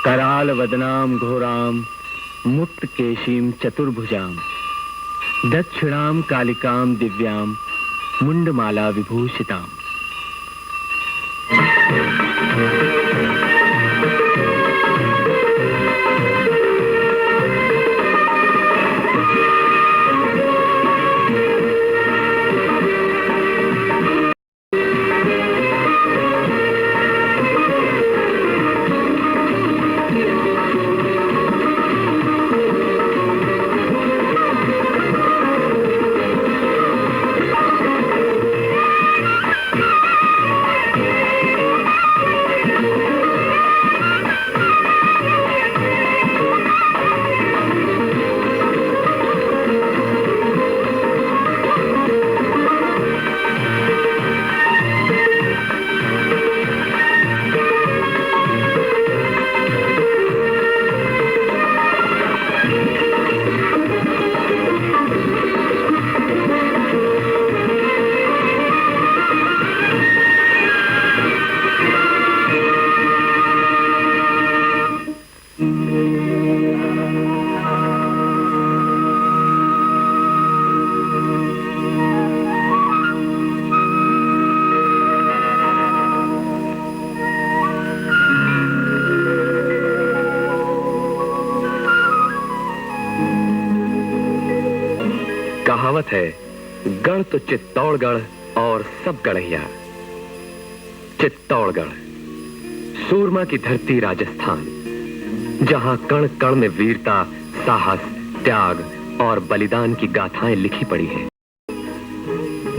कराल वदनाम घोराम मुक्त केशीम चतुर्भुजाम दक्षिणाम कालिकाम दिव्याम मुंडमाला विभूषिताम। कहावत है, गढ़ तो चित्तौड़गढ़ और सब गढ़िया। चित्तौड़गढ़ सूरमा की धरती राजस्थान, जहां कण कण में वीरता, साहस, त्याग और बलिदान की गाथाएं लिखी पड़ी हैं।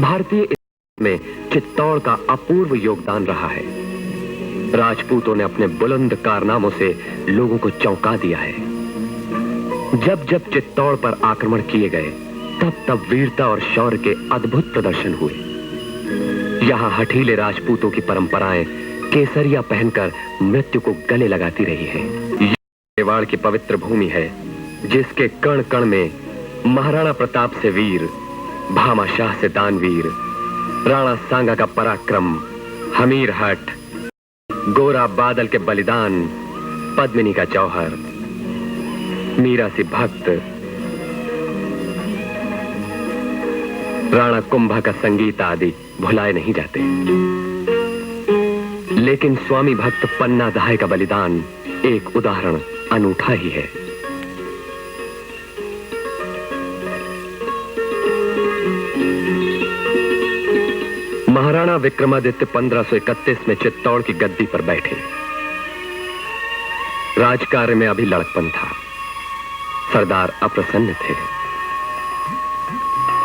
भारतीय इतिहास में चित्तौड़ का अपूर्व योगदान रहा है। राजपूतों ने अपने बुलंद कारनामों से लोगों को चौंका दिया है। जब जब चित्तौड़ पर आक्रमण किए गए, तब तब वीरता और शौर्य के अद्भुत प्रदर्शन हुए। यहां हठीले राजपूतों की परंपराएं केसरिया पहनकर मृत्यु को गले लगाती रही है। यह मेवाड़ की पवित्र भूमि है, जिसके कण कण में महाराणा प्रताप से वीर, भामाशाह से दानवीर, राणा सांगा का पराक्रम, हमीर हट, गोरा बादल के बलिदान, पद्मिनी का जौहर, मीरा सी भक्त, राणा कुंभा का संगीत आदि भुलाए नहीं जाते। लेकिन स्वामी भक्त पन्ना दहाई का बलिदान एक उदाहरण अनूठा ही है। महाराणा विक्रमादित्य 1531 में चित्तौड़ की गद्दी पर बैठे। राजकार्य में अभी लड़कपन था। सरदार अप्रसन्न थे।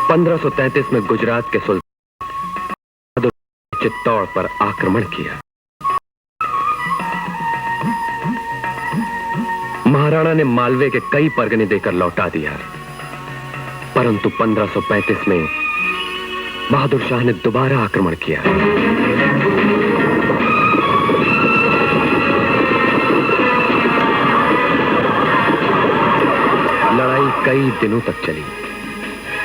1533 में गुजरात के सुल्तान चित्तौड़ पर आक्रमण किया। महाराणा ने मालवे के कई परगने देकर लौटा दिया, परंतु 1535 में बहादुर शाह ने दोबारा आक्रमण किया। लड़ाई कई दिनों तक चली।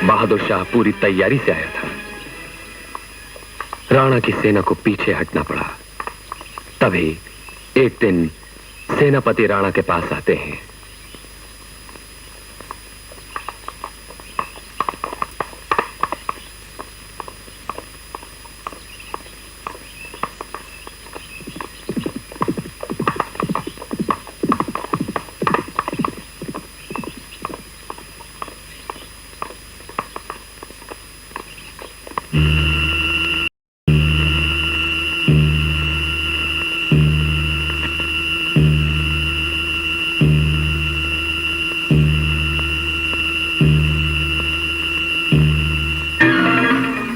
बहादुर शाह पूरी तैयारी से आया था। राणा की सेना को पीछे हटना पड़ा। तभी एक दिन सेनापति राणा के पास आते हैं।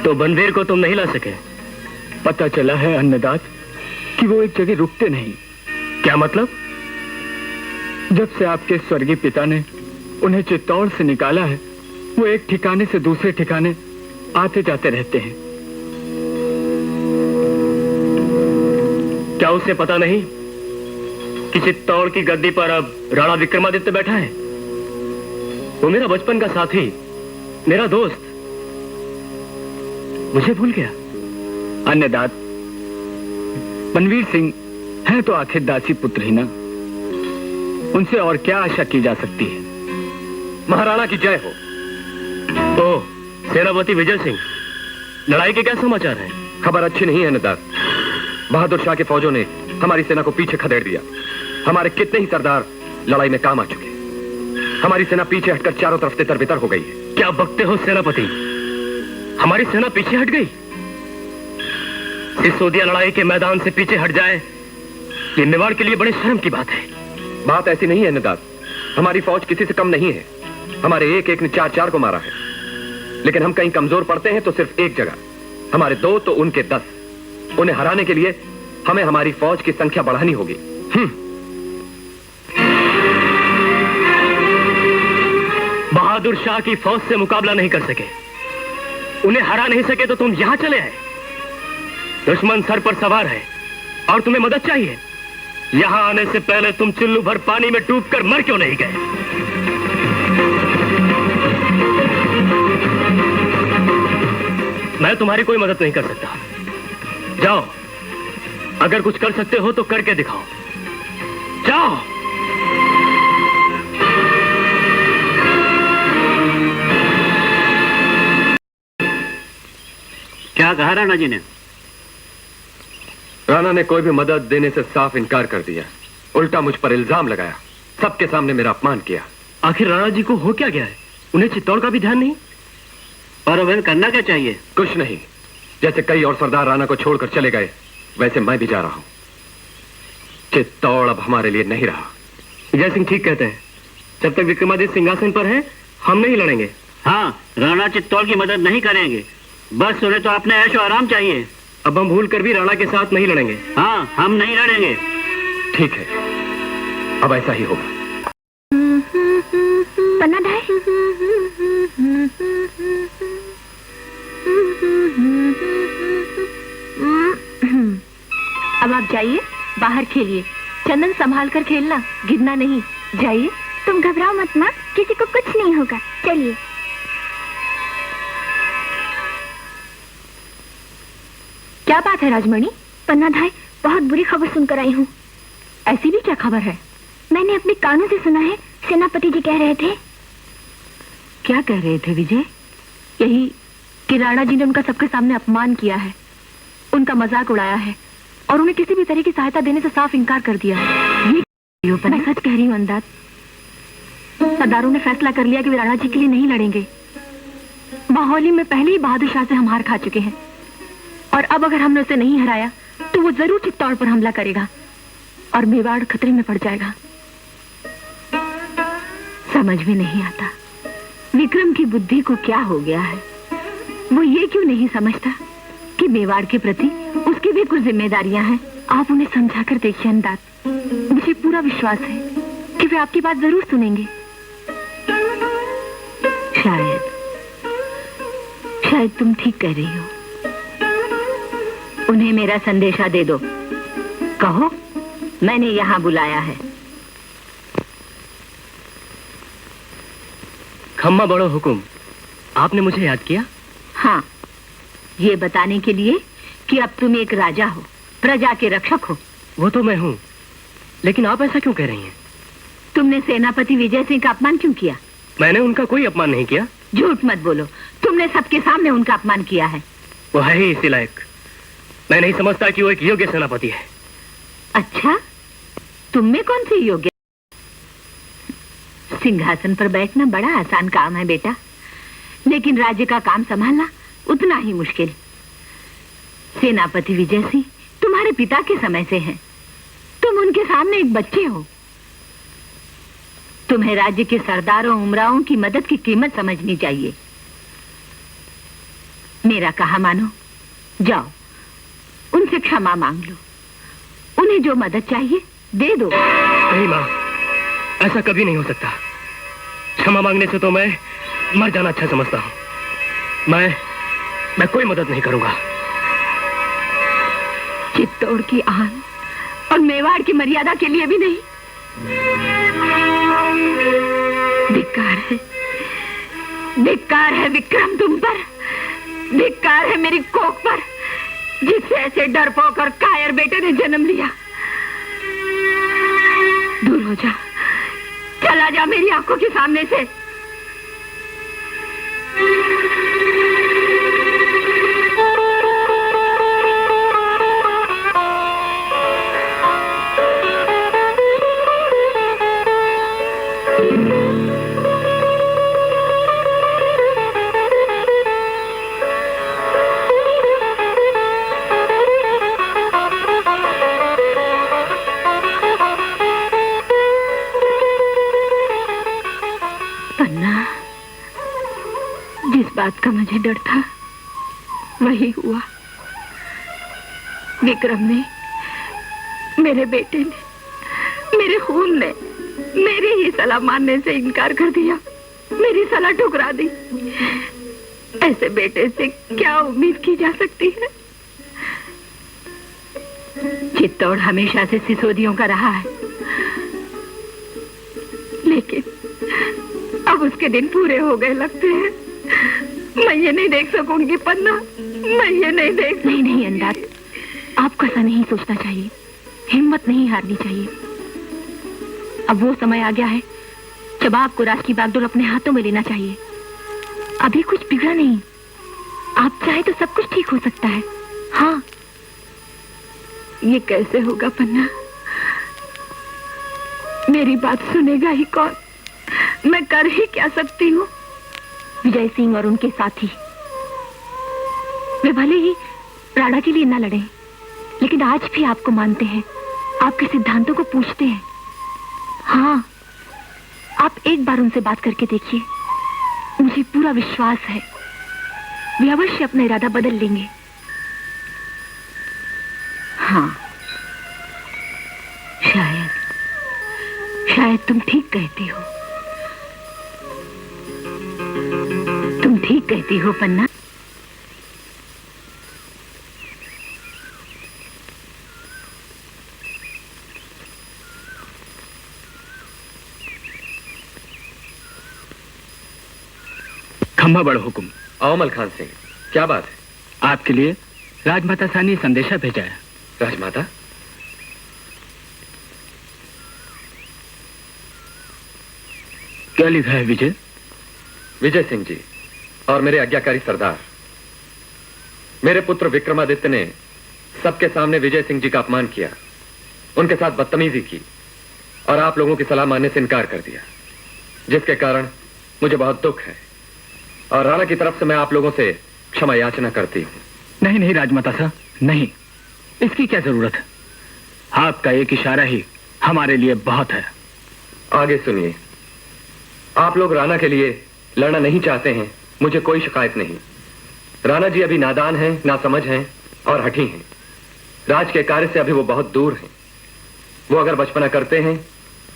तो बनवीर को तुम नहीं ला सके? पता चला है अन्नदात कि वो एक जगह रुकते नहीं। क्या मतलब? जब से आपके स्वर्गीय पिता ने उन्हें चित्तौड़ से निकाला है, वो एक ठिकाने से दूसरे ठिकाने आते जाते रहते हैं। क्या उसे पता नहीं कि चित्तौड़ की गद्दी पर अब राणा विक्रमादित्य बैठा है? वो मेरा बचपन का साथी, मेरा दोस्त, मुझे भूल गया। अन्नदात, बनवीर सिंह है तो आखिर दासी पुत्र ही ना। उनसे और क्या आशा की जा सकती है? महाराणा की जय हो। ओ, सेनापति विजय सिंह, लड़ाई के क्या समाचार हैं? खबर अच्छी नहीं है नदार। बहादुर शाह के फौजों ने हमारी सेना को पीछे खदेड़ दिया। हमारे कितने ही सरदार लड़ाई में काम आ चुके। हमारी सेना पीछे हटकर चारों तरफ तितर बितर हो गई है। क्या बकते हो सेनापति? हमारी सेना पीछे हट गई? सिसोदिया लड़ाई के मैदान से पीछे हट जाए, ये मेवाड़ के लिए बड़े शर्म की बात है। बात ऐसी नहीं है नदार। हमारी फौज किसी से कम नहीं है। हमारे एक एक ने 4-4 को मारा है। लेकिन हम कहीं कमजोर पड़ते हैं तो सिर्फ एक जगह। हमारे 2 तो उनके 10। उन्हें हराने के लिए हमें हमारी फौज की संख्या बढ़ानी होगी। बहादुर शाह की फौज से मुकाबला नहीं कर सके, उन्हें हरा नहीं सके तो तुम यहां चले आए। दुश्मन सर पर सवार है और तुम्हें मदद चाहिए। यहां आने से पहले तुम चिल्लू भर पानी में डूबकर मर क्यों नहीं गए? मैं तुम्हारी कोई मदद नहीं कर सकता। जाओ, अगर कुछ कर सकते हो तो करके दिखाओ। जाओ। क्या कहा राणा जी ने? राणा ने कोई भी मदद देने से साफ इनकार कर दिया। उल्टा मुझ पर इल्जाम लगाया। सबके सामने मेरा अपमान किया। आखिर राणा जी को हो क्या गया है? उन्हें चित्तौड़ का भी ध्यान नहीं? और अब करना क्या चाहिए? कुछ नहीं। जैसे कई और सरदार राणा को छोड़कर चले गए, वैसे मैं भी जा रहा हूं। चित्तौड़ अब हमारे लिए नहीं रहा। विजय सिंह ठीक कहते हैं। जब तक विक्रमादित्य सिंहासन पर है, हम नहीं लड़ेंगे। हाँ, राणा चित्तौड़ की मदद नहीं करेंगे। बस उन्हें तो अपने ऐशो आराम चाहिए। अब हम भूल कर भी राणा के साथ नहीं लड़ेंगे। हाँ, हम नहीं लड़ेंगे। ठीक है, अब ऐसा ही होगा। पन्ना भाई, अब आप जाइए, बाहर खेलिए। चंदन संभाल कर खेलना, गिरना नहीं। जाइए। तुम घबराओ मत माँ, किसी को कुछ नहीं होगा। चलिए। क्या बात है राजमणि? पन्ना भाई, बहुत बुरी खबर सुनकर आई हूँ। ऐसी भी क्या खबर है? मैंने अपने कानों से सुना है, सेनापति जी कह रहे थे। क्या कह रहे थे विजय? यही कि राणा जी ने उनका सबके सामने अपमान किया है, उनका मजाक उड़ाया है और उन्हें किसी भी तरह की सहायता देने से साफ इनकार कर दिया है। ये मैं सच कह रही हूँ अंदाज। सरदारों ने फैसला कर लिया कि वे राणा जी के लिए नहीं लड़ेंगे। माहौली में पहले ही बहादुर शाह से हम हार खा चुके हैं और अब अगर हमने उसे नहीं हराया तो वो जरूर चित्तौड़ पर हमला करेगा और मेवाड़ खतरे में पड़ जाएगा। समझ में नहीं आता विक्रम की बुद्धि को क्या हो गया है। वो ये क्यों नहीं समझता कि मेवाड़ के प्रति उसकी भी कुछ जिम्मेदारियां हैं। आप उन्हें समझा कर देखिए अंदाज। मुझे पूरा विश्वास है कि वे आपकी बात जरूर सुनेंगे। शायद तुम ठीक कह रही हो। उन्हें मेरा संदेशा दे दो। कहो मैंने यहाँ बुलाया है। खम्मा बड़ो हुकुम, आपने मुझे याद किया? हाँ, ये बताने के लिए कि अब तुम एक राजा हो, प्रजा के रक्षक हो। वो तो मैं हूँ, लेकिन आप ऐसा क्यों कह रही हैं? तुमने सेनापति विजय सिंह का अपमान क्यों किया? मैंने उनका कोई अपमान नहीं किया। झूठ मत बोलो, तुमने सबके सामने उनका अपमान किया है। वो है ही इसी लायक। मैं नहीं समझता कि वो एक योग्य सेनापति है। अच्छा, तुम में कौन सी योग्य? सिंहासन पर बैठना बड़ा आसान काम है बेटा, लेकिन राज्य का काम संभालना उतना ही मुश्किल। सेनापति विजय सिंह तुम्हारे पिता के समय से हैं। तुम उनके सामने एक बच्चे हो। तुम्हें राज्य के सरदारों उमराओं की मदद की कीमत समझनी चाहिए। मेरा कहा मानो, जाओ उनसे क्षमा मांग लो। उन्हें जो मदद चाहिए दे दो। नहीं माँ, ऐसा कभी नहीं हो सकता। क्षमा मांगने से तो मैं मर जाना अच्छा समझता हूँ। मैं कोई मदद नहीं करूंगा। चित्तौड़ की आन और मेवाड़ की मर्यादा के लिए भी नहीं। धिक्कार है विक्रम तुम पर। धिक्कार है मेरी कोख पर, जिससे ऐसे डरपोक और कायर बेटे ने जन्म लिया। दूर हो जा, चला जा मेरी आंखों के सामने से। बात का मुझे डर था वही हुआ। विक्रम ने, मेरे बेटे ने, मेरे खून ने मेरी ही सलाह मानने से इनकार कर दिया, मेरी सलाह ठुकरा दी। ऐसे बेटे से क्या उम्मीद की जा सकती है? चित्तौड़ हमेशा से सिसोदियों का रहा है, लेकिन अब उसके दिन पूरे हो गए लगते हैं। मैं ये नहीं देख सकूंगी पन्ना, मैं ये नहीं देख। नहीं अंदाज, आपको ऐसा नहीं सोचना चाहिए, हिम्मत नहीं हारनी चाहिए। अब वो समय आ गया है जब आपको राज की बागडोर अपने हाथों में लेना चाहिए। अभी कुछ बिगड़ा नहीं, आप चाहे तो सब कुछ ठीक हो सकता है। हाँ, ये कैसे होगा पन्ना? मेरी बात सुनेगा ही कौन? मैं कर ही क्या सकती हूँ? विजय सिंह और उनके साथी वे भले ही राणा के लिए न लड़े, लेकिन आज भी आपको मानते हैं, आपके सिद्धांतों को पूछते हैं। हाँ, आप एक बार उनसे बात करके देखिए, मुझे पूरा विश्वास है वे अवश्य अपना इरादा बदल लेंगे। हाँ, शायद तुम ठीक कहती हो, तुम ठीक कहती हो पन्ना। खम्भा बड़ हुकुम। अमल खान सिंह, क्या बात है? आपके लिए राजमाता सानी संदेशा भेजा है। राजमाता? क्या लिखा है विजय? विजय सिंह जी और मेरे आज्ञाकारी सरदार, मेरे पुत्र विक्रमादित्य ने सबके सामने विजय सिंह जी का अपमान किया, उनके साथ बदतमीजी की और आप लोगों की सलाह मानने से इनकार कर दिया, जिसके कारण मुझे बहुत दुख है और राणा की तरफ से मैं आप लोगों से क्षमा याचना करती हूँ। नहीं राजमाता साहब, नहीं, इसकी क्या जरूरत है? आपका एक इशारा ही हमारे लिए बहुत है। आगे सुनिए, आप लोग राणा के लिए लड़ना नहीं चाहते हैं, मुझे कोई शिकायत नहीं। राणा जी अभी नादान हैं, नासमझ हैं और हठी हैं। राज के कार्य से अभी वो बहुत दूर हैं। वो अगर बचपना करते हैं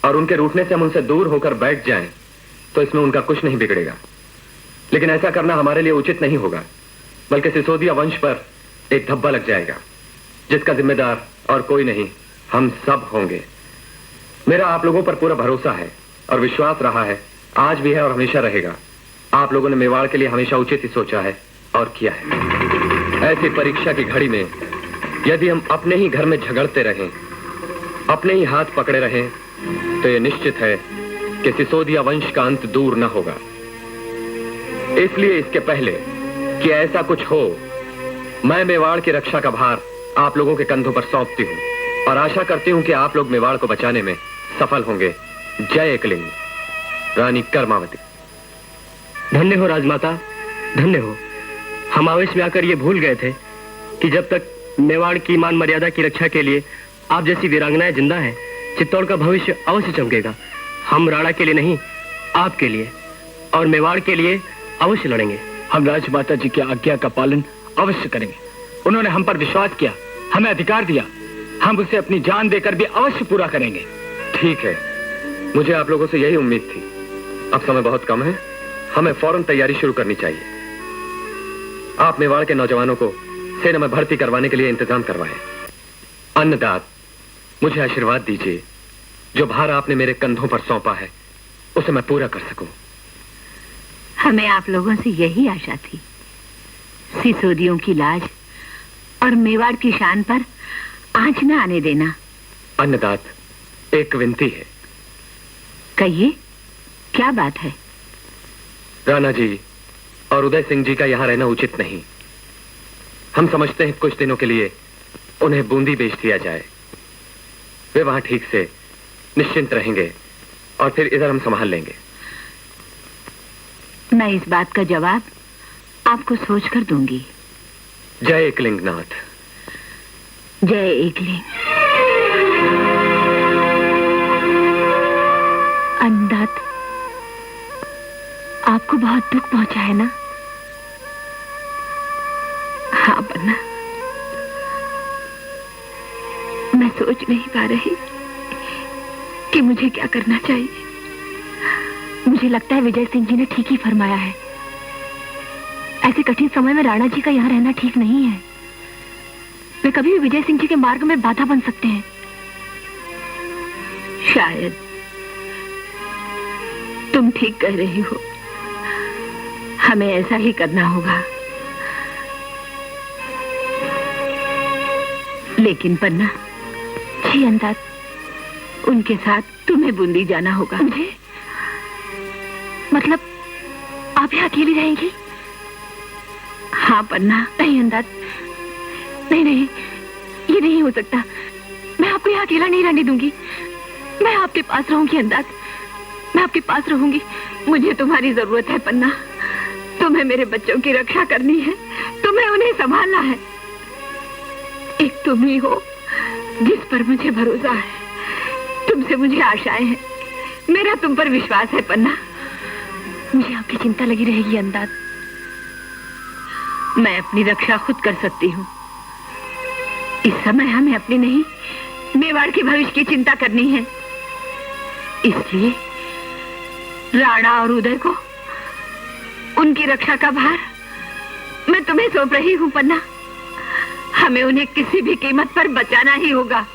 और उनके रूठने से हम उनसे दूर होकर बैठ जाएं, तो इसमें उनका कुछ नहीं बिगड़ेगा। लेकिन ऐसा करना हमारे लिए उचित नहीं होगा, बल्कि सिसोदिया वंश पर एक धब्बा लग जाएगा, जिसका जिम्मेदार और कोई नहीं, हम सब होंगे। मेरा आप लोगों पर पूरा भरोसा है और विश्वास रहा है, आज भी है और हमेशा रहेगा। आप लोगों ने मेवाड़ के लिए हमेशा उचित ही सोचा है और किया है। ऐसी परीक्षा की घड़ी में यदि हम अपने ही घर में झगड़ते रहें, अपने ही हाथ पकड़े रहें, तो यह निश्चित है कि सिसोदिया वंश का अंत दूर न होगा। इसलिए इसके पहले कि ऐसा कुछ हो, मैं मेवाड़ की रक्षा का भार आप लोगों के कंधों पर सौंपती हूँ और आशा करती हूँ कि आप लोग मेवाड़ को बचाने में सफल होंगे। जय एकलिंग, रानी कर्मावती। धन्य हो राजमाता, धन्य हो। हम आवेश में आकर ये भूल गए थे कि जब तक मेवाड़ की मान मर्यादा की रक्षा के लिए आप जैसी वीरांगनाएं जिंदा हैं, चित्तौड़ का भविष्य अवश्य चमकेगा। हम राणा के लिए नहीं, आपके लिए और मेवाड़ के लिए अवश्य लड़ेंगे। हम राजमाता जी की आज्ञा का पालन अवश्य करेंगे। उन्होंने हम पर विश्वास किया, हमें अधिकार दिया, हम उसे अपनी जान देकर भी अवश्य पूरा करेंगे। ठीक है, मुझे आप लोगों से यही उम्मीद थी। अब समय बहुत कम है, हमें फौरन तैयारी शुरू करनी चाहिए। आप मेवाड़ के नौजवानों को सेना में भर्ती करवाने के लिए इंतजाम करवाएं। अन्नदात, मुझे आशीर्वाद दीजिए, जो भार आपने मेरे कंधों पर सौंपा है उसे मैं पूरा कर सकूं। हमें आप लोगों से यही आशा थी। सिसोदियों की लाज और मेवाड़ की शान पर आंच न आने देना। अन्नदात, एक विनती है। कहिए। क्या बात है? राणा जी और उदय सिंह जी का यहाँ रहना उचित नहीं। हम समझते हैं कुछ दिनों के लिए उन्हें बूंदी बेच दिया जाए। वे वहां ठीक से निश्चिंत रहेंगे और फिर इधर हम संभाल लेंगे। मैं इस बात का जवाब आपको सोचकर दूंगी। जय एकलिंगनाथ। जय एकलिंग। अन्नदात, आपको बहुत दुख पहुंचा है ना? हाँ पन्ना, मैं सोच नहीं पा रही कि मुझे क्या करना चाहिए। मुझे लगता है विजय सिंह जी ने ठीक ही फरमाया है। ऐसे कठिन समय में राणा जी का यहाँ रहना ठीक नहीं है। वे कभी भी विजय सिंह जी के मार्ग में बाधा बन सकते हैं। शायद तुम ठीक कह रही हो, हमें ऐसा ही करना होगा। लेकिन पन्ना जी, अंदाज उनके साथ तुम्हें बूंदी जाना होगा। मुझे मतलब आप यहाँ अकेली रहेंगी? हाँ पन्ना। नहीं अंदाज, नहीं नहीं, ये नहीं हो सकता। मैं आपको यहाँ अकेला नहीं रहने दूंगी। मैं आपके पास रहूंगी अंदाज, मैं आपके पास रहूंगी। मुझे तुम्हारी जरूरत है पन्ना। तुम्हें मेरे बच्चों की रक्षा करनी है, तुम्हें उन्हें संभालना है। एक तुम ही हो जिस पर मुझे भरोसा है, तुमसे मुझे आशाएं हैं, मेरा तुम पर विश्वास है पन्ना। मुझे आपकी चिंता लगी रहेगी अंदाज। मैं अपनी रक्षा खुद कर सकती हूँ। इस समय हमें अपनी नहीं, मेवाड़ के भविष्य की चिंता करनी है। इसलिए राणा और उदय को उनकी रक्षा का भार मैं तुम्हें सौंप रही हूँ पन्ना। हमें उन्हें किसी भी कीमत पर बचाना ही होगा।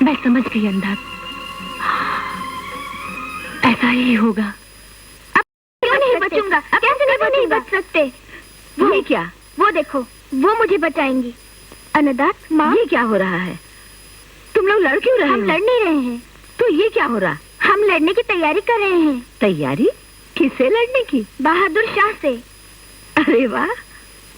मैं समझ गई अंदाज, ऐसा ही होगा। अब क्यों नहीं बचूंगा? कैसे नहीं बच सकते? ये क्या? वो देखो, वो मुझे बचाएंगी। अन्नदात माँ, ये क्या हो रहा है? तुम लोग लड़ क्यों रहे हो? हम लड़ नहीं रहे हैं। तो ये क्या हो रहा? हम लड़ने की तैयारी कर रहे हैं। तैयारी? किससे लड़ने की? बहादुर शाह से। अरे वाह,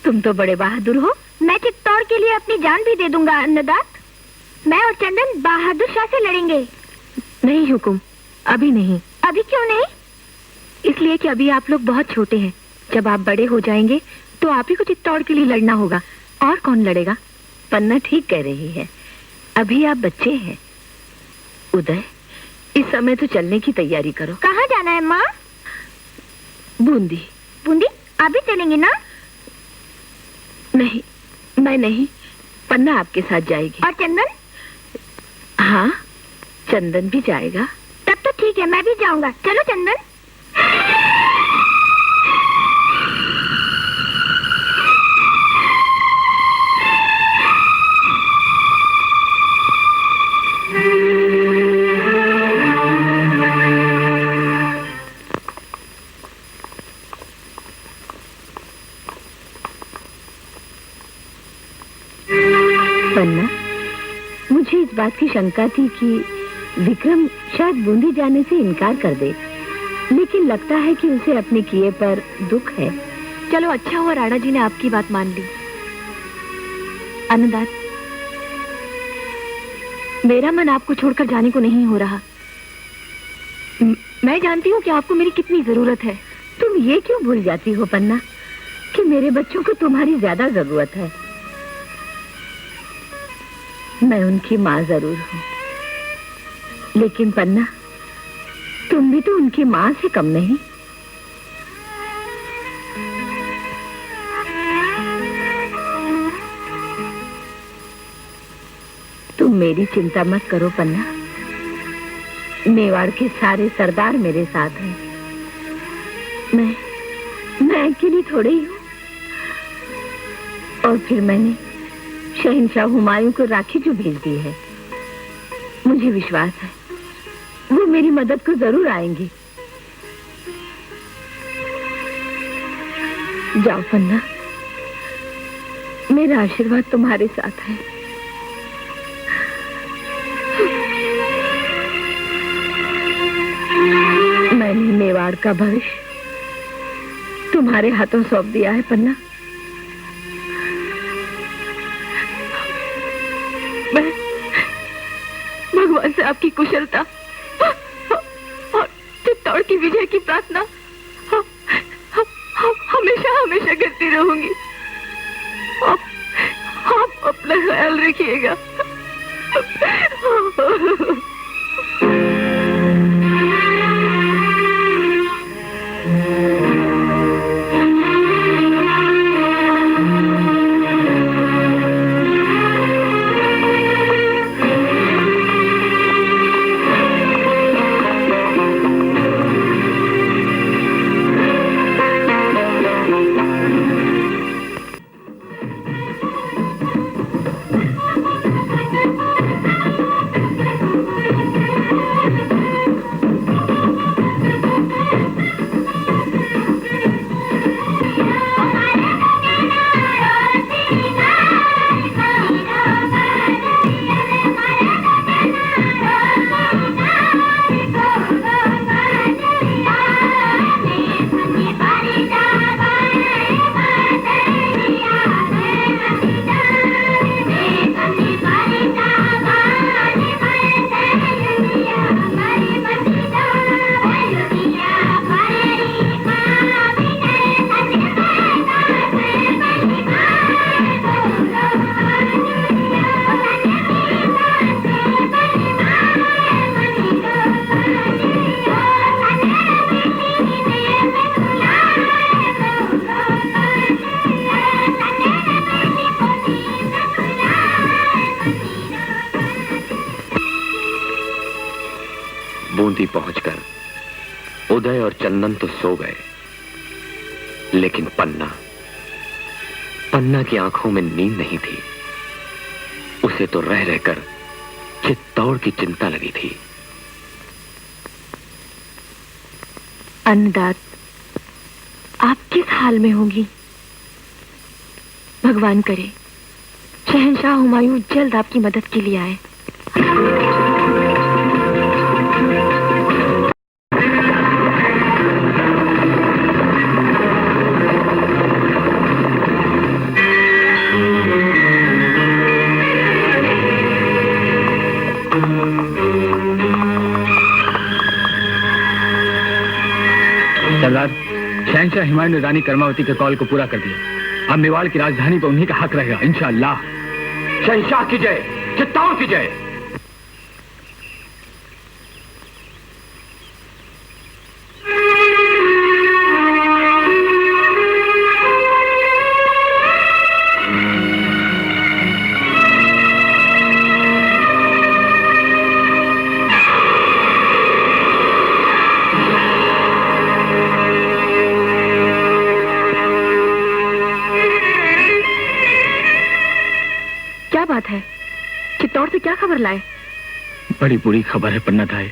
तुम तो बड़े बहादुर हो। मैं चित्तौड़ के लिए अपनी जान भी दे दूंगा अन्नदात। मैं और चंदन बहादुर शाह से लड़ेंगे। नहीं हुकुम, अभी नहीं। अभी क्यों नहीं? इसलिए कि अभी आप लोग बहुत छोटे हैं। जब आप बड़े हो जाएंगे तो आप ही को चित्तौड़ के लिए लड़ना होगा। और कौन लड़ेगा? पन्ना ठीक कह रही है, अभी आप बच्चे हैं। उदय, इस समय तो चलने की तैयारी करो। कहाँ जाना है माँ? बूंदी। बूंदी? आप भी चलेंगी ना? नहीं, मैं नहीं, पन्ना आपके साथ जाएगी। और चंदन? हाँ, चंदन भी जाएगा। तब तो ठीक है, मैं भी जाऊंगा। चलो चंदन। पन्ना, मुझे इस बात की शंका थी कि विक्रम शायद बूंदी जाने से इनकार कर दे, लेकिन लगता है कि उसे अपने किए पर दुख है। चलो अच्छा हुआ राणा जी ने आपकी बात मान ली। अन्नदात, मेरा मन आपको छोड़कर जाने को नहीं हो रहा। मैं जानती हूँ कि आपको मेरी कितनी जरूरत है। तुम ये क्यों भूल जाती हो पन्ना कि मेरे बच्चों को तुम्हारी ज्यादा जरूरत है। मैं उनकी माँ जरूर हूँ, लेकिन पन्ना, तुम भी तो उनकी माँ से कम नहीं। तुम मेरी चिंता मत करो पन्ना, मेवाड़ के सारे सरदार मेरे साथ हैं। मैं अकेली थोड़ी ही हूँ। और फिर मैंने शहंशाह हुमायूं को राखी जो भेज दी है, मुझे विश्वास है वो मेरी मदद को जरूर आएंगी। जाओ पन्ना, मेरा आशीर्वाद तुम्हारे साथ है। मैंने मेवाड़ का भविष्य तुम्हारे हाथों सौंप दिया है पन्ना। मैं भगवान से आपकी कुशलता और चित्तौड़ की विजय की प्रार्थना हमेशा हमेशा करती रहूंगी। आप अपना ख्याल रखिएगा। बूंदी पहुंचकर उदय और चंदन तो सो गए, लेकिन पन्ना की आंखों में नींद नहीं थी। उसे तो रह रहकर चित्तौड़ की चिंता लगी थी। अन्नदात, आप किस हाल में होंगी? भगवान करे शहंशाह हुमायूं जल्द आपकी मदद के लिए आए। सरदार, शहंशाह हुमायूं ने रानी कर्मावती के कॉल को पूरा कर दिया। अब मेवाड़ की राजधानी पर उन्हीं का हक रहेगा, इंशाअल्लाह। शहंशाह की जय, चित्तौड़ की जय। क्या बात है? चित्तौड़ से क्या खबर लाए? बड़ी बुरी खबर है पन्ना धाय।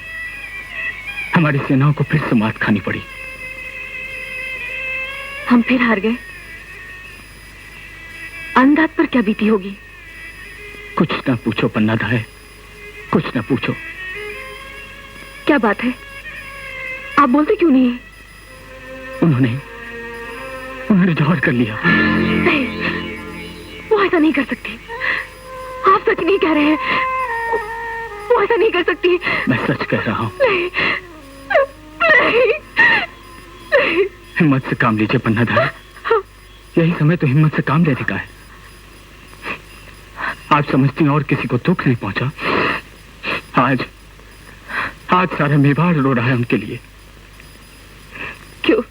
हमारी सेनाओं को फिर से मात खानी पड़ी। हम फिर हार गए। अन्नदात पर क्या बीती होगी? कुछ ना पूछो पन्ना धाय, कुछ ना पूछो। क्या बात है? आप बोलते क्यों नहीं? उन्होंने जौहर कर लिया। नहीं, वो ऐसा नहीं कर सकती। आप सच नहीं कह रहे हैं। वो ऐसा नहीं कर सकती। मैं सच कह रहा हूँ। नहीं, नहीं, नहीं। हिम्मत से काम लीजिए पन्ना धाय। यही समय तो हिम्मत से काम लेने का है। आप समझती हैं और किसी को दुख नहीं पहुंचा। आज सारा मेवाड़ रो रहा है उनके लिए। क्यों?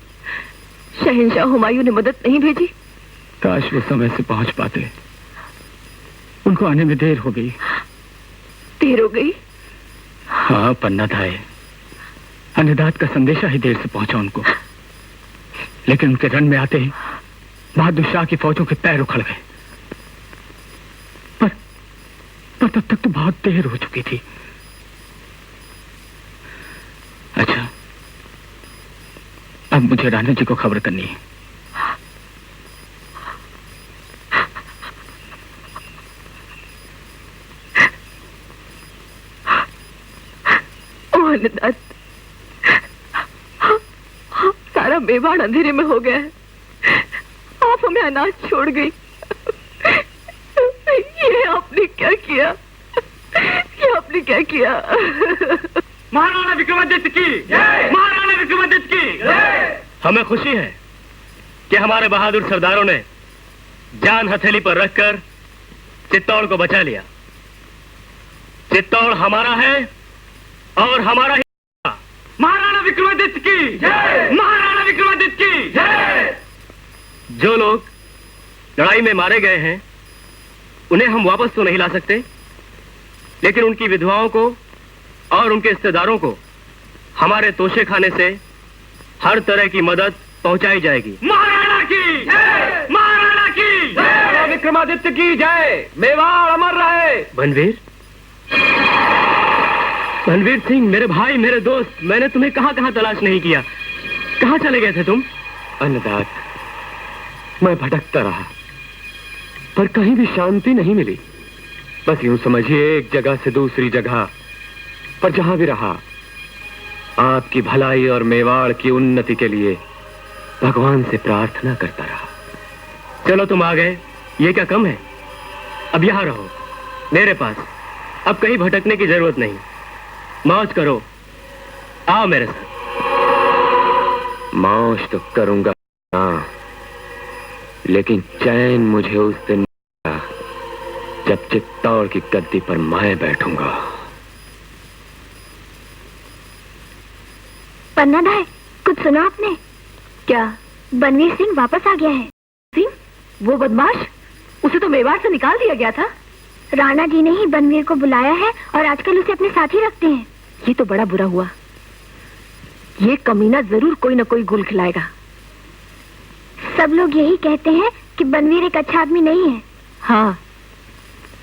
शहंशाह हुमायूं ने मदद नहीं भेजी? काश वो समय से पहुंच पाते। उनको आने में देर हो गई। देर हो गई? हाँ पन्ना धाय, अन्नदात का संदेशा ही देर से पहुंचा उनको। लेकिन उनके रण में आते ही बहादुर शाह की फौजों के पैर उखड़ गए। पर तब तक तो बहुत देर हो चुकी थी। अच्छा, अब मुझे राणा जी को खबर करनी है। मेवाड़ अंधेरे में हो गया है। आप हमें अनाथ छोड़ गई। ये आपने क्या किया? ये आपने क्या किया? महाराणा विक्रमादित्य की जय! महाराणा विक्रमादित्य की जय! हमें खुशी है कि हमारे बहादुर सरदारों ने जान हथेली पर रखकर चित्तौड़ को बचा लिया। चित्तौड़ हमारा है और हमारा ही। महाराणा विक्रमादित्य की जय! महाराणा विक्रमादित्य की जय! जो लोग लड़ाई में मारे गए हैं उन्हें हम वापस तो नहीं ला सकते, लेकिन उनकी विधवाओं को और उनके रिश्तेदारों को हमारे तोशे खाने से हर तरह की मदद पहुंचाई जाएगी। महाराणा की जय! महाराणा की जय! विक्रमादित्य की जय! मेवाड़ अमर रहे। बनवीर, बनवीर सिंह, मेरे भाई, मेरे दोस्त, मैंने तुम्हें कहां कहां तलाश नहीं किया। कहां चले गए थे तुम? अन्नदात, मैं भटकता रहा पर कहीं भी शांति नहीं मिली। बस यूं समझिए, एक जगह से दूसरी जगह, पर जहां भी रहा आपकी भलाई और मेवाड़ की उन्नति के लिए भगवान से प्रार्थना करता रहा। चलो तुम आ गए, ये क्या कम है? अब यहां रहो मेरे पास। अब कहीं भटकने की जरूरत नहीं। मौज करो, आओ मेरे साथ। मौज तो करूंगा हाँ, लेकिन चैन मुझे उस दिन मिलेगा जब चित्तौड़ की गद्दी पर मैं बैठूंगा। पन्ना भाई, कुछ सुना आपने? क्या? बनवीर सिंह वापस आ गया है। सिंह? वो बदमाश, उसे तो मेवाड़ से निकाल दिया गया था। राणा जी ने ही बनवीर को बुलाया है और आजकल उसे अपने साथ ही रखते हैं। ये तो बड़ा बुरा हुआ। ये कमीना जरूर कोई न कोई गुल खिलाएगा। सब लोग यही कहते हैं कि बनवीर एक अच्छा आदमी नहीं है। हाँ,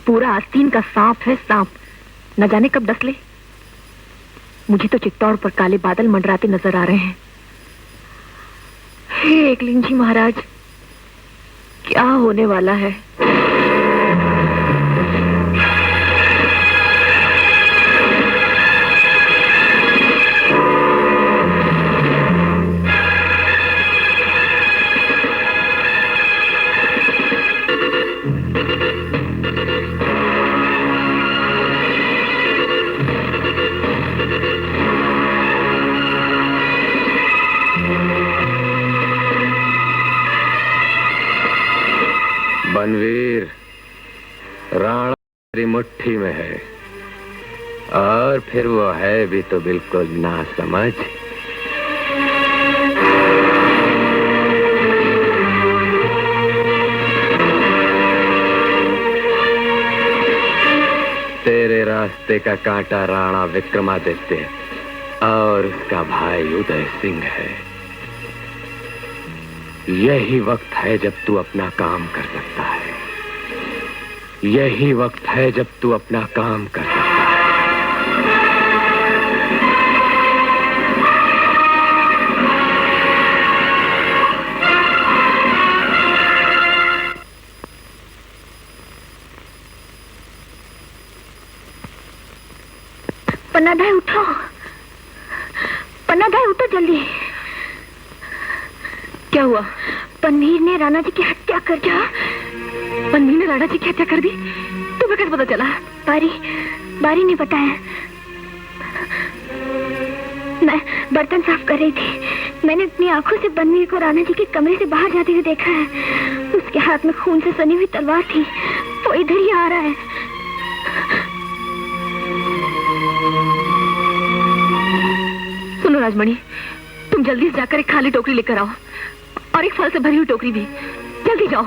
पूरा आस्तीन का सांप है, सांप। न जाने कब डस ले। मुझे तो चित्तौड़ पर काले बादल मंडराते नजर आ रहे हैं। हे एकलिंग जी महाराज, क्या होने वाला है? बनवीर, राणा मेरी मुट्ठी में है और फिर वो है भी तो बिल्कुल नासमझ। तेरे रास्ते का कांटा राणा विक्रमादित्य और उसका भाई उदय सिंह है। यही वक्त है जब तू अपना काम कर सकता है। यही वक्त है जब तू अपना काम कर सकता है। पन्नाधाय उठो, पन्नाधाय उठो जल्दी। क्या हुआ? बनवीर ने राणा जी की हत्या कर दी। बनवीर ने राणा जी की हत्या कर दी? तुम्हें कैसे पता चला? बारी ने बताया। मैं बर्तन साफ कर रही थी। मैंने अपनी आंखों से बनवीर को राणा जी के कमरे से बाहर जाते हुए देखा है। उसके हाथ में खून से सनी हुई तलवार थी। वो इधर ही आ रहा है। सुनो राजमणि, तुम जल्दी से जाकर एक खाली टोकरी लेकर आओ और एक फल से भरी हुई टोकरी भी। जल्दी जाओ।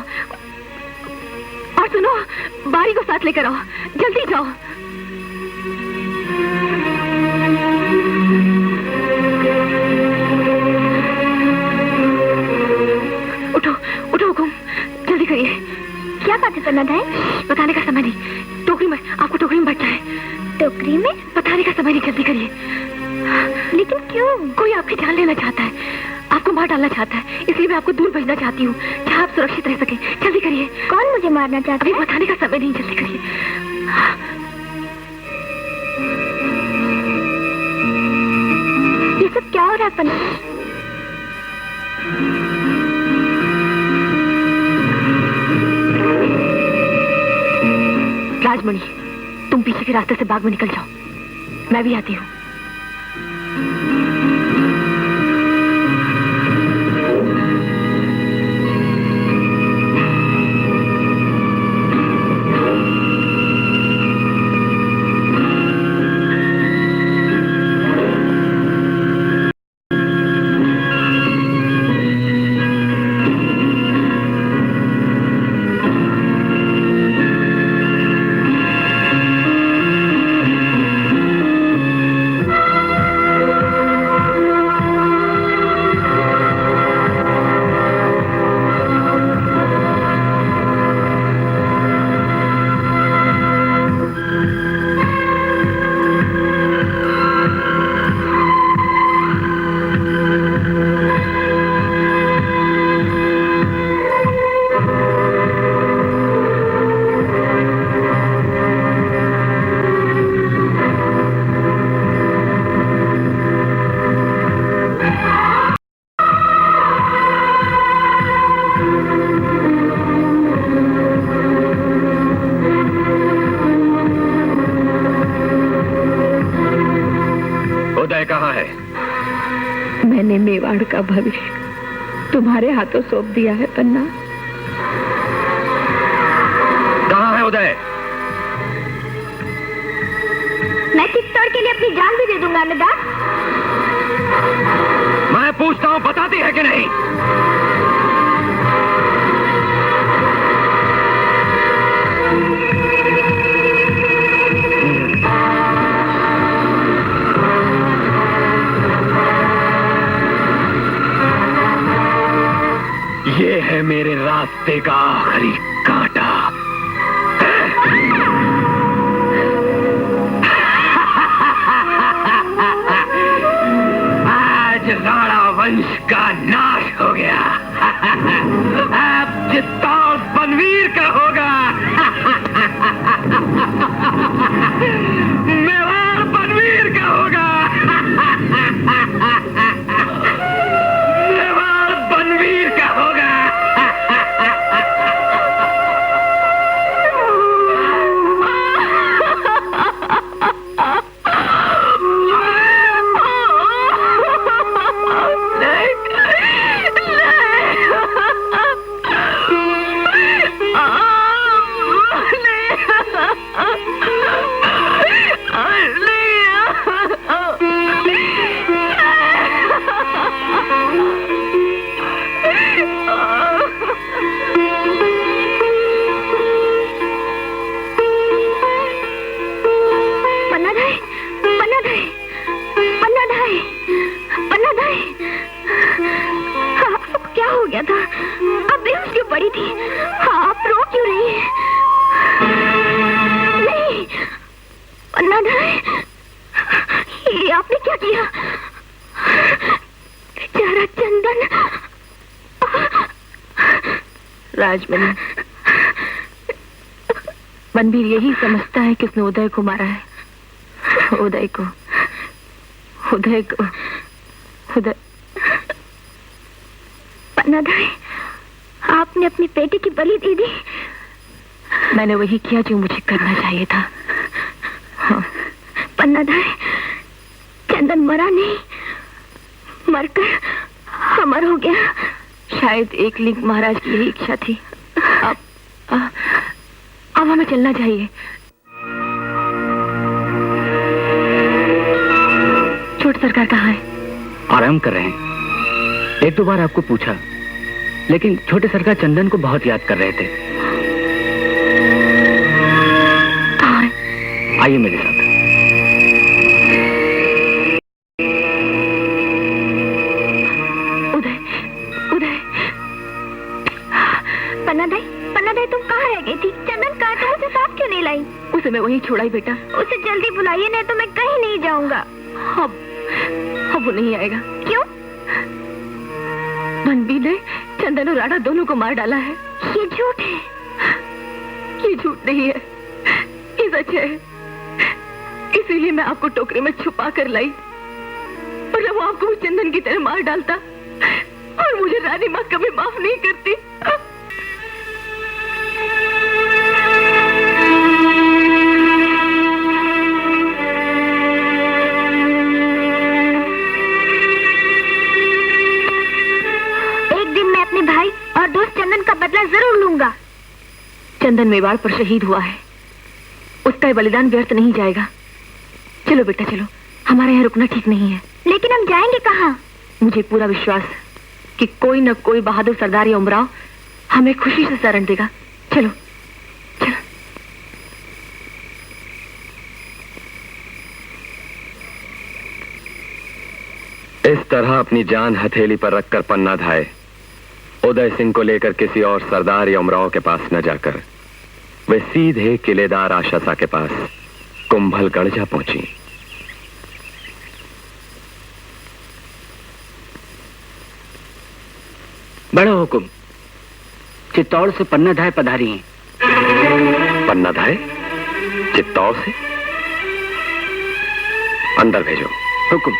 और सुनो, बारी को साथ लेकर आओ। जल्दी जाओ। उठो उठो हुकुम, जल्दी करिए। क्या बात है पन्नाधाय? बताने का समय नहीं। टोकरी में, आपको टोकरी में बैठना है। टोकरी में? बताने का समय नहीं, जल्दी करिए। लेकिन क्यों? कोई आपकी जान लेना चाहता है, आपको मार डालना चाहता है, इसलिए मैं आपको दूर भेजना चाहती हूँ जहाँ आप सुरक्षित रह सके। जल्दी करिए। कौन मुझे मारना चाहता है? अभी बताने का समय नहीं, जल्दी करिए। ये सब क्या हो रहा है पन्नाधाय? राजमणि, तुम पीछे के रास्ते से बाग में निकल जाओ, मैं भी आती हूँ। कहाँ है? मैंने मेवाड़ का भविष्य तुम्हारे हाथों सौंप दिया है पन्ना। कहाँ है उदय? मैं चित्तौड़ के लिए अपनी जान भी दे दूंगा अन्नदात। मैं पूछता हूँ, बताती है कि नहीं? ये है मेरे रास्ते का आखिरी कांटा। आज राणा वंश का नाश हो गया। अब चित्तौड़ बनवीर का होगा। मेवाड़ बनवीर का होगा। मेवाड़ बनवीर का होगा। राजमणि, बनवीर यही समझता है कि उसने उदय को मारा है। उदय को पन्नाधाय, आपने अपनी बेटी की बलि दे दी। मैंने वही किया जो मुझे करना चाहिए था। हाँ। पन्नाधाय, चंदन मरा नहीं, मरकर अमर हो गया। शायद एक लिंग महाराज की यही इच्छा थी। अब हमें चलना चाहिए। छोटे सरकार कहाँ है? आराम कर रहे हैं। एक दो बार आपको पूछा, लेकिन छोटे सरकार चंदन को बहुत याद कर रहे थे। कहाँ है? आइए मेरे साथ। पन्नाधाय, तुम कहाँ रह गई थी? चंदन कहाँ? तुम उसे साथ क्यों नहीं लाई? उसे मैं वहीं छोड़ा ही बेटा। उसे जल्दी बुलाइए, नहीं तो मैं कहीं नहीं जाऊंगा। अब वो नहीं आएगा। क्यों? बनवीर ने चंदन और राणा दोनों को मार डाला है। ये झूठ है। ये झूठ नहीं है, ये सच है। इसीलिए मैं आपको टोकरी में छुपा कर लाई, और जब वो आपको चंदन की तरह मार डालता और मुझे रानी माँ कभी माफ नहीं करती। एक दिन मैं अपने भाई और दोस्त चंदन का बदला जरूर लूंगा। चंदन मेवाड़ पर शहीद हुआ है, उसका ये बलिदान व्यर्थ नहीं जाएगा। चलो बेटा चलो, हमारे यहाँ रुकना ठीक नहीं है। लेकिन हम जाएंगे कहाँ? मुझे पूरा विश्वास कि कोई न कोई बहादुर सरदार या उमराव हमें खुशी से शरण देगा। चलो चलो। इस तरह अपनी जान हथेली पर रखकर पन्ना धाय उदय सिंह को लेकर किसी और सरदार या उमराव के पास न जाकर वे सीधे किलेदार आशासा के पास कुंभलगढ़ जा पहुंची। बड़ो हुकुम, चित्तौड़ से पन्ना धाय पधारी हैं। पन्ना धाय चित्तौड़ से? अंदर भेजो। हुकुम।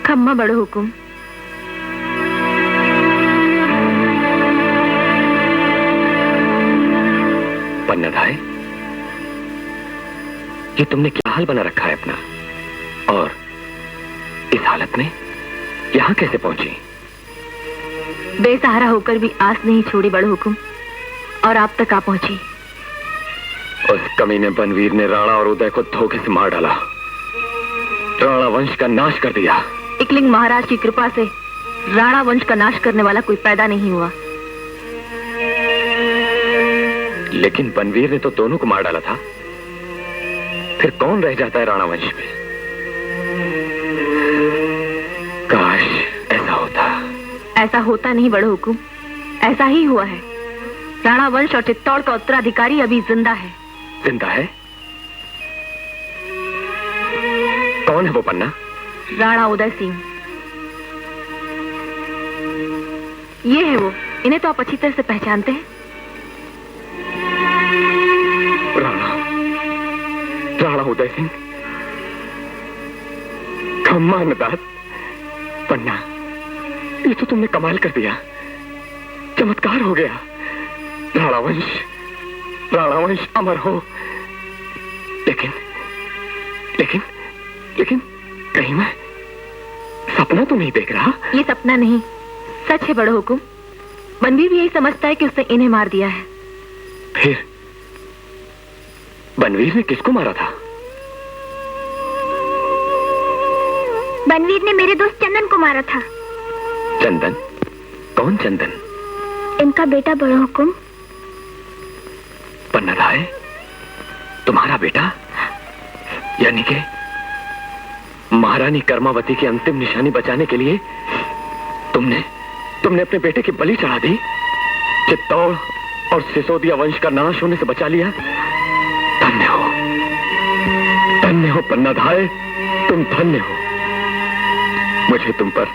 खम्मा बड़ो हुकुम। पन्ना धाय, ये तुमने क्या हाल बना रखा है अपना, और इस हालत में यहां कैसे पहुंची? बेसहारा होकर भी आस नहीं छोड़ी बड़ो हुकुम, और आप तक आ पहुंची। उस कमीने बनवीर ने राणा और उदय को धोखे से मार डाला, राणा वंश का नाश कर दिया। इकलिंग महाराज की कृपा से राणा वंश का नाश करने वाला कोई पैदा नहीं हुआ। लेकिन बनवीर ने तो दोनों को मार डाला था, फिर कौन रह जाता है राणा वंश में? काश ऐसा होता। ऐसा होता नहीं बड़ो हुकुम, ऐसा ही हुआ है। राणा वंश और चित्तौड़ का उत्तराधिकारी अभी जिंदा है। जिंदा है? कौन है वो पन्ना? राणा उदय सिंह। ये है वो, इन्हें तो आप अच्छी तरह से पहचानते हैं। राणा उदय सिंह, खम्मा अन्नदात। पन्ना, ये तो तुमने कमाल कर दिया, चमत्कार हो गया। राणा वंश अमर हो। लेकिन लेकिन लेकिन कहीं मैं सपना तो नहीं देख रहा? ये सपना नहीं, सच है बड़ो हुकुम। बनवीर भी यही समझता है कि उसने इन्हें मार दिया है। फिर बनवीर ने किसको मारा था? बनवीर ने मेरे दोस्त चंदन को मारा था। चंदन? कौन चंदन? इनका बेटा बड़ो हुकुम। पन्ना धाय, तुम्हारा बेटा? यानी कि महारानी कर्मावती की अंतिम निशानी बचाने के लिए तुमने अपने बेटे की बलि चढ़ा दी, चित्तौड़ और सिसोदिया वंश का नाश होने से बचा लिया। धन्य हो पन्ना धाय, तुम धन्य हो। मुझे तुम पर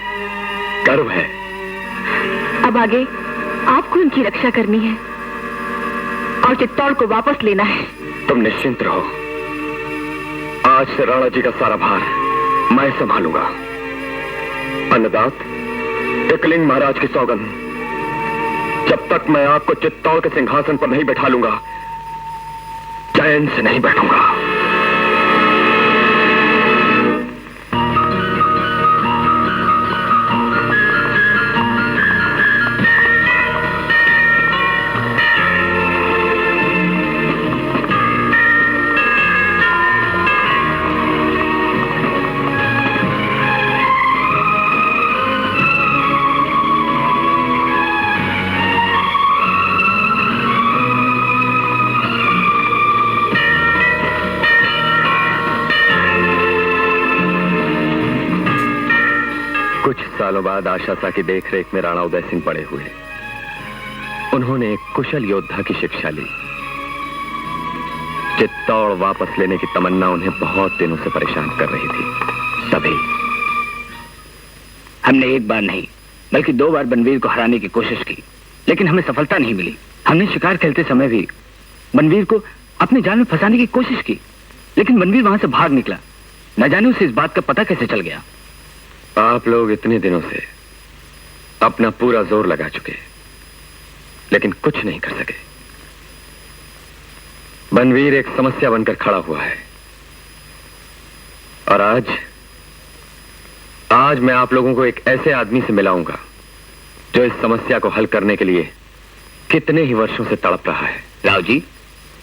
गर्व है। अब आगे आपको उनकी रक्षा करनी है और चित्तौड़ को वापस लेना है। तुम निश्चिंत रहो, आज से राणा जी का सारा भार मैं संभालूंगा। अन्नदात, इकलिंग महाराज की सौगंध, जब तक मैं आपको चित्तौड़ के सिंहासन पर नहीं बैठा लूंगा, चैन से नहीं बैठूंगा। सालों बाद आशासा की देखरेख में राणा उदय सिंह पड़े हुए। उन्होंने एक कुशल योद्धा की शिक्षा ली। चित्तौड़ वापस लेने की तमन्ना उन्हें बहुत दिनों से परेशान कर रही थी। तभी हमने एक बार नहीं बल्कि 2 बार बनवीर को हराने की कोशिश की, लेकिन हमें सफलता नहीं मिली। हमने शिकार खेलते समय भी बनवीर को अपनी जान में फंसाने की कोशिश की, लेकिन बनवीर वहां से भाग निकला। न जाने उसे इस बात का पता कैसे चल गया। आप लोग इतने दिनों से अपना पूरा जोर लगा चुके, लेकिन कुछ नहीं कर सके। बनवीर एक समस्या बनकर खड़ा हुआ है, और आज मैं आप लोगों को एक ऐसे आदमी से मिलाऊंगा जो इस समस्या को हल करने के लिए कितने ही वर्षों से तड़प रहा है। राव जी,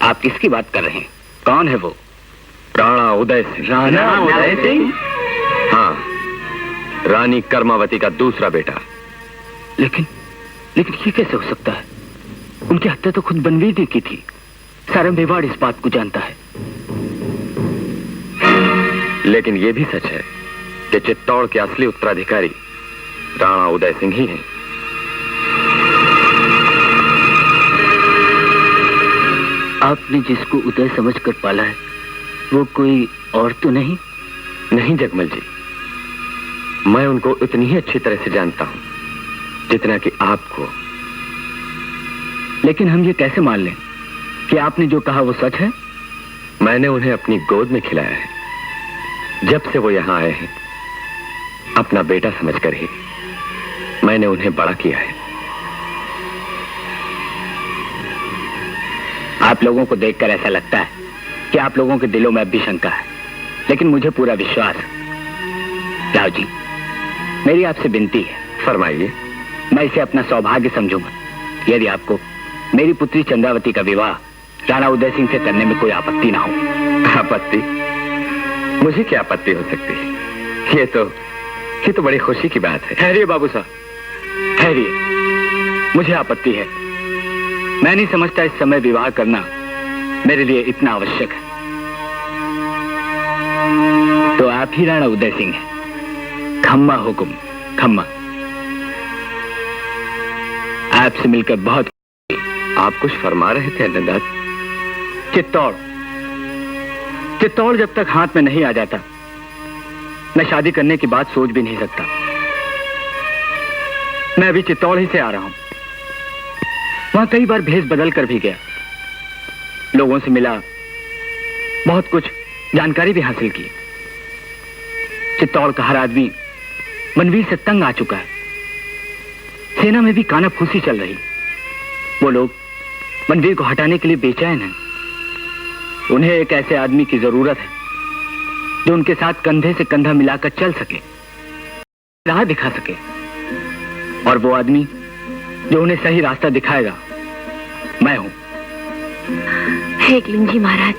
आप किसकी बात कर रहे हैं? कौन है वो? राणा उदय सिंह। राणा उदय सिंह? हाँ, रानी कर्मावती का दूसरा बेटा। लेकिन ये कैसे हो सकता है? उनकी हत्या तो खुद बनवीर ने की थी। सारा मेवाड़ इस बात को जानता है। लेकिन यह भी सच है कि चित्तौड़ के असली उत्तराधिकारी राणा उदय सिंह ही हैं। आपने जिसको उदय समझकर पाला है, वो कोई और तो नहीं? नहीं जगमल जी, मैं उनको उतनी ही अच्छी तरह से जानता हूं जितना कि आपको। लेकिन हम ये कैसे मान लें कि आपने जो कहा वो सच है? मैंने उन्हें अपनी गोद में खिलाया है। जब से वो यहां आए हैं, अपना बेटा समझकर ही मैंने उन्हें बड़ा किया है। आप लोगों को देखकर ऐसा लगता है कि आप लोगों के दिलों में अब भी शंका है, लेकिन मुझे पूरा विश्वास है। राव जी, मेरी आपसे विनती है। फरमाइए। मैं इसे अपना सौभाग्य समझूंगा यदि आपको मेरी पुत्री चंद्रावती का विवाह राणा उदय सिंह से करने में कोई आपत्ति ना हो। आपत्ति? मुझे क्या आपत्ति हो सकती है? ये तो बड़ी खुशी की बात है। ठहरिए बाबू साहब, ठहरिए। मुझे आपत्ति है। मैं नहीं समझता इस समय विवाह करना मेरे लिए इतना आवश्यक है। तो आप ही राणा उदय सिंह हैं। खम्मा हुकुम, खम्मा। आपसे मिलकर बहुत। आप कुछ फरमा रहे थे अन्नदात? चित्तौड़ जब तक हाथ में नहीं आ जाता, मैं शादी करने की बात सोच भी नहीं सकता। मैं अभी चित्तौड़ ही से आ रहा हूं। वहां कई बार भेष बदल कर भी गया, लोगों से मिला, बहुत कुछ जानकारी भी हासिल की। चित्तौड़ का हर आदमी बनवीर से तंग आ चुका है। सेना में भी कानाफूसी चल रही। वो लोग बनवीर को हटाने के लिए बेचैन हैं। उन्हें एक ऐसे आदमी की जरूरत है जो उनके साथ कंधे से कंधा मिलाकर चल सके, राह दिखा सके, और वो आदमी जो उन्हें सही रास्ता दिखाएगा मैं हूं। हेकलिंग जी महाराज,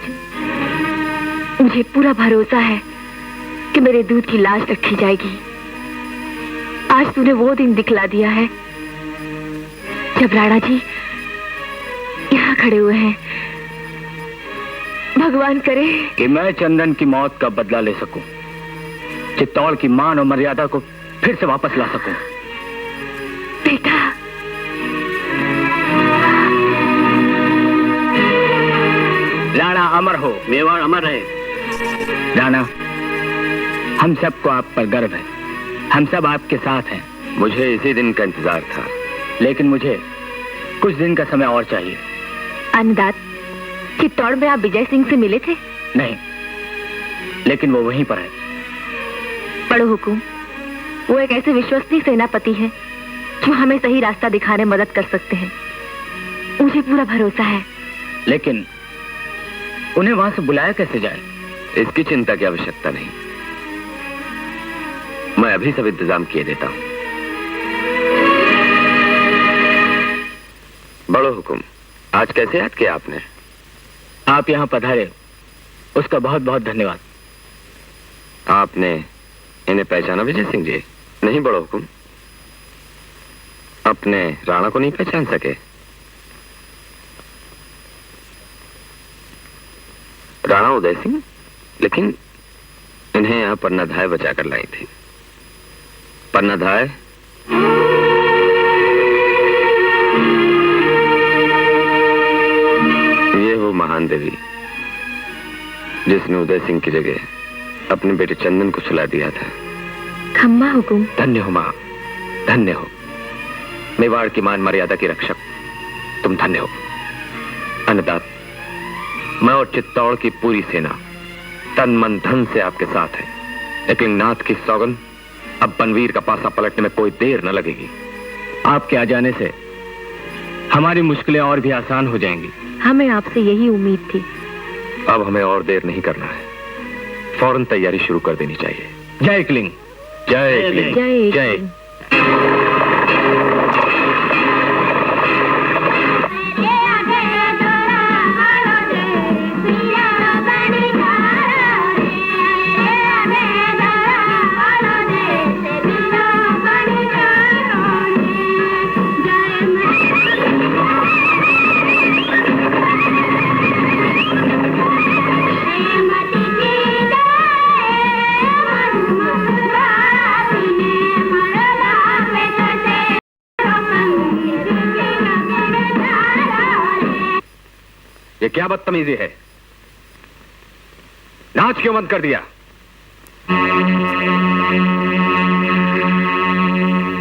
मुझे पूरा भरोसा है कि मेरे दूध की लाज रखी जाएगी। आज तूने वो दिन दिखला दिया है जब राणा जी यहाँ खड़े हुए हैं। भगवान करे कि मैं चंदन की मौत का बदला ले सकूं, चित्तौड़ की मान और मर्यादा को फिर से वापस ला सकूं। बेटा, राणा अमर हो, मेवाड़ अमर रहे। राणा, हम सबको आप पर गर्व है। हम सब आपके साथ हैं। मुझे इसी दिन का इंतजार था। लेकिन मुझे कुछ दिन का समय और चाहिए। अन्नदात, चित्तौड़ में आप विजय सिंह से मिले थे? नहीं, लेकिन वो वहीं पर है। पढ़ो हुकुम। वो एक ऐसे विश्वसनीय सेनापति है जो हमें सही रास्ता दिखाने में मदद कर सकते हैं। मुझे पूरा भरोसा है। लेकिन उन्हें वहां से बुलाया कैसे जाए? इसकी चिंता की आवश्यकता नहीं। मैं अभी सब इंतजाम किए देता हूं। बड़ो हुकुम, आज कैसे याद किया आपने? आप यहाँ पधारे, उसका बहुत बहुत धन्यवाद। आपने इन्हें पहचाना विजय सिंह जी? नहीं बड़ो हुकुम, अपने राणा को नहीं पहचान सके? राणा उदय सिंह? लेकिन इन्हें यहाँ पन्नाधाय बचाकर लाई थी। पन्नाधाय? ये वो महान देवी जिसने उदय सिंह की जगह अपने बेटे चंदन को सुला दिया था। खम्मा हुकुम। धन्य हो मां, धन्य हो। मेवाड़ की मान मर्यादा की रक्षक तुम धन्य हो। अन्नदात, मैं और चित्तौड़ की पूरी सेना तन मन धन से आपके साथ है, लेकिन नाथ की सौगंध, अब बनवीर का पासा पलटने में कोई देर न लगेगी। आपके आ जाने से हमारी मुश्किलें और भी आसान हो जाएंगी। हमें आपसे यही उम्मीद थी। अब हमें और देर नहीं करना है, फौरन तैयारी शुरू कर देनी चाहिए। जय एकलिंग। जय एकलिंग। जय जय। एकलिंग। ये क्या बदतमीजी है? नाच क्यों बंद कर दिया?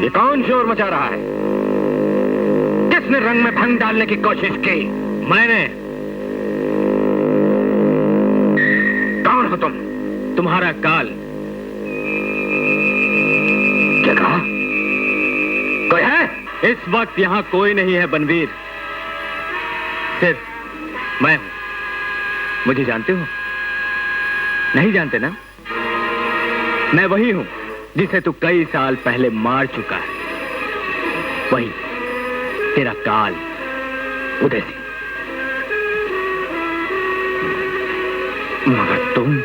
ये कौन शोर मचा रहा है? किसने रंग में भंग डालने की कोशिश की? मैंने। कौन हो तुम? तुम्हारा काल। क्या कहा? कोई है? इस वक्त यहां कोई नहीं है बनवीर, सिर्फ मैं हूं। मुझे जानते हो? नहीं जानते ना? मैं वही हूं जिसे तू कई साल पहले मार चुका है। वही तेरा काल, उदय सिंह। मगर तुम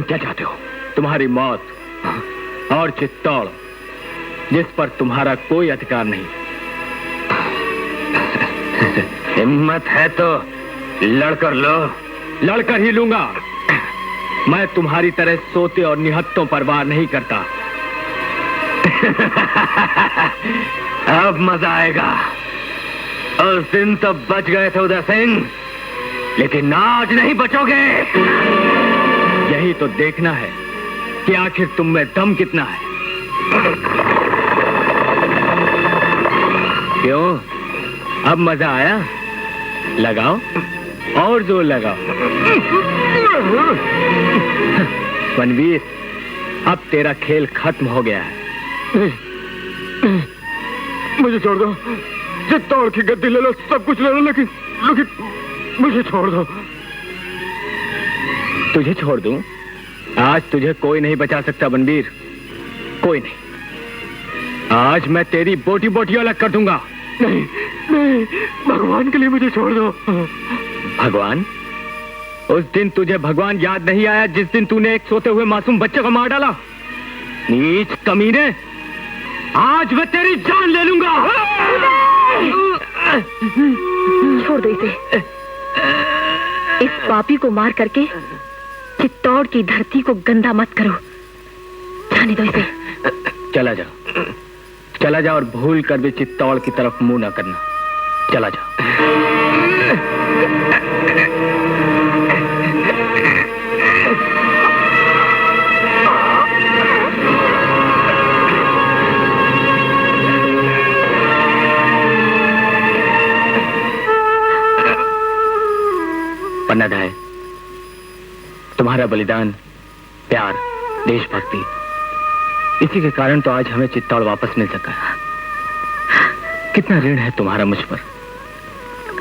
क्या चाहते हो? तुम्हारी मौत और चित्तौड़, जिस पर तुम्हारा कोई अधिकार नहीं। हिम्मत है तो लड़कर लो। लड़कर ही लूंगा। मैं तुम्हारी तरह सोते और निहत्तों पर वार नहीं करता। अब मजा आएगा। उस दिन तो बच गए थे उदय सिंह, लेकिन आज नहीं बचोगे। यही तो देखना है कि आखिर तुम में दम कितना है। क्यों, अब मजा आया? लगाओ और जोर लगाओ। बनवीर, अब तेरा खेल खत्म हो गया है। मुझे छोड़ दो। चित्तौड़ की गद्दी ले लो, सब कुछ ले लो, लेकिन मुझे छोड़ दो। तुझे छोड़ दूं? आज तुझे कोई नहीं बचा सकता बनवीर, कोई नहीं। आज मैं तेरी बोटी बोटी अलग कर दूंगा। नहीं नहीं, भगवान के लिए मुझे छोड़ दो। भगवान? उस दिन तुझे भगवान याद नहीं आया जिस दिन तूने एक सोते हुए मासूम बच्चे को मार डाला? नीच कमीने, आज मैं तेरी जान ले लूंगा। छोड़ दो इसे। इस पापी को मार करके चित्तौड़ की धरती को गंदा मत करो। जाने दो इसे। चला जा, चला जा और भूल कर भी चित्तौड़ की तरफ मुंह न करना। चला जा। पन्नाधाय, तुम्हारा बलिदान, प्यार, देशभक्ति, इसी के कारण तो आज हमें चित्तौड़ वापस मिल सका। कितना ऋण है तुम्हारा मुझ पर।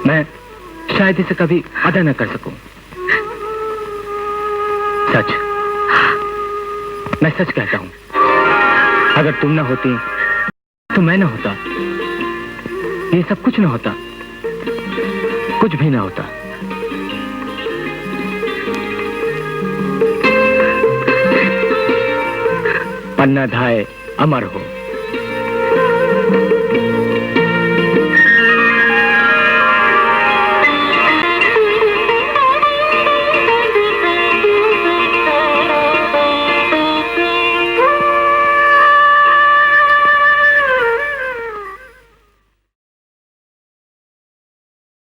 मैं शायद इसे कभी अदा न कर सकूं। सच, मैं सच कहता हूं, अगर तुम ना होती तो मैं ना होता। ये सब कुछ ना होता, कुछ भी ना होता। पन्नाधाय अमर हो।